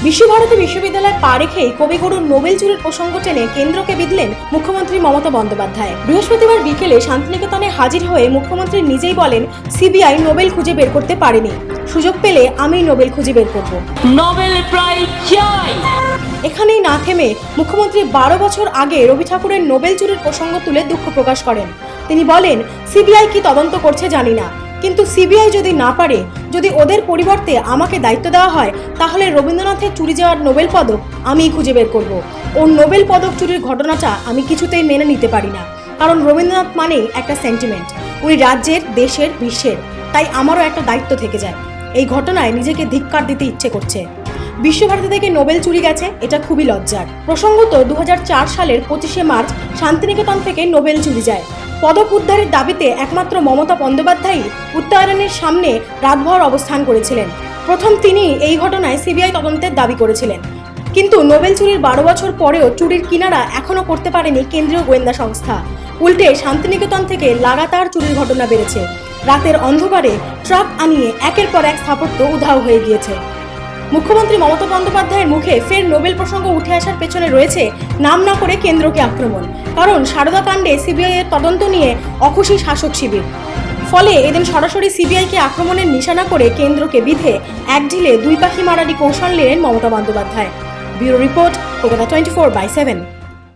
বিশ্বভারতী বিশ্ববিদ্যালয় পা রেখেই কবিগুরুর নোবেল চুরির প্রসঙ্গ টেনে কেন্দ্রকে বিঁধলেন মুখ্যমন্ত্রী মমতা বন্দ্যোপাধ্যায়। বৃহস্পতিবার বিকেলে শান্তিনিকেতনে হাজির হয়ে মুখ্যমন্ত্রী নিজেই বলেন, সিবিআই নোবেল খুঁজে বের করতে পারেনি, সুযোগ পেলে আমি নোবেল খুঁজে বের করব। নোবেল প্রাইজ চাই। এখানেই না থেমে মুখ্যমন্ত্রী 12 বছর আগে রবি ঠাকুরের নোবেল চুরির প্রসঙ্গ তুলে দুঃখ প্রকাশ করেন। তিনি বলেন, সিবিআই কি তদন্ত করছে জানি না, কিন্তু সিবিআই যদি না পারে, যদি ওদের পরিবর্তে আমাকে দায়িত্ব দেওয়া হয়, তাহলে রবীন্দ্রনাথের চুরি যাওয়ার নোবেল পদক আমিই খুঁজে বের করব। ওর নোবেল পদক চুরির ঘটনাটা আমি কিছুতেই মেনে নিতে পারি না, কারণ রবীন্দ্রনাথ মানেই একটা সেন্টিমেন্ট, উনি রাজ্যের, দেশের, বিশ্বের, তাই আমারও একটা দায়িত্ব থেকে যায়। এই ঘটনায় নিজেকে ধিক্কার দিতে ইচ্ছে করছে। বিশ্বভারতী থেকে নোবেল চুরি গেছে, এটা খুবই লজ্জার। প্রসঙ্গত 2004 সালের 25শে মার্চ শান্তিনিকেতন থেকে নোবেল চুরি যায়। পদক উদ্ধারের দাবিতে একমাত্র মমতা বন্দ্যোপাধ্যায়ই উত্তরায়ণের সামনে রাতভর অবস্থান করেছিলেন। প্রথম তিনি এই ঘটনায় সিবিআই তদন্তের দাবি করেছিলেন, কিন্তু নোবেল চুরির 12 বছর পরেও চুরির কিনারা এখনো করতে পারেনি কেন্দ্রীয় গোয়েন্দা সংস্থা। উল্টে শান্তিনিকেতন থেকে লাগাতার চুরির ঘটনা বেড়েছে। রাতের অন্ধকারে ট্রাক আনিয়ে একের পর এক স্থাপত্য উধাও হয়ে গিয়েছে। মুখ্যমন্ত্রী মমতা বন্দ্যোপাধ্যায়ের মুখে ফের নোবেল প্রসঙ্গ উঠে আসার পেছনে রয়েছে নাম না করে কেন্দ্রকে আক্রমণ। কারণ সারদা কাণ্ডে সিবিআই এর তদন্ত নিয়ে অখুশি শাসক শিবির। ফলে এদিন সরাসরি সিবিআইকে আক্রমণের নিশানা করে কেন্দ্রকে বিধে এক ঢিলে দুই পাখি মারারই কৌশল নিলেন মমতা বন্দ্যোপাধ্যায়। Bureau report, Kolkata 24/7।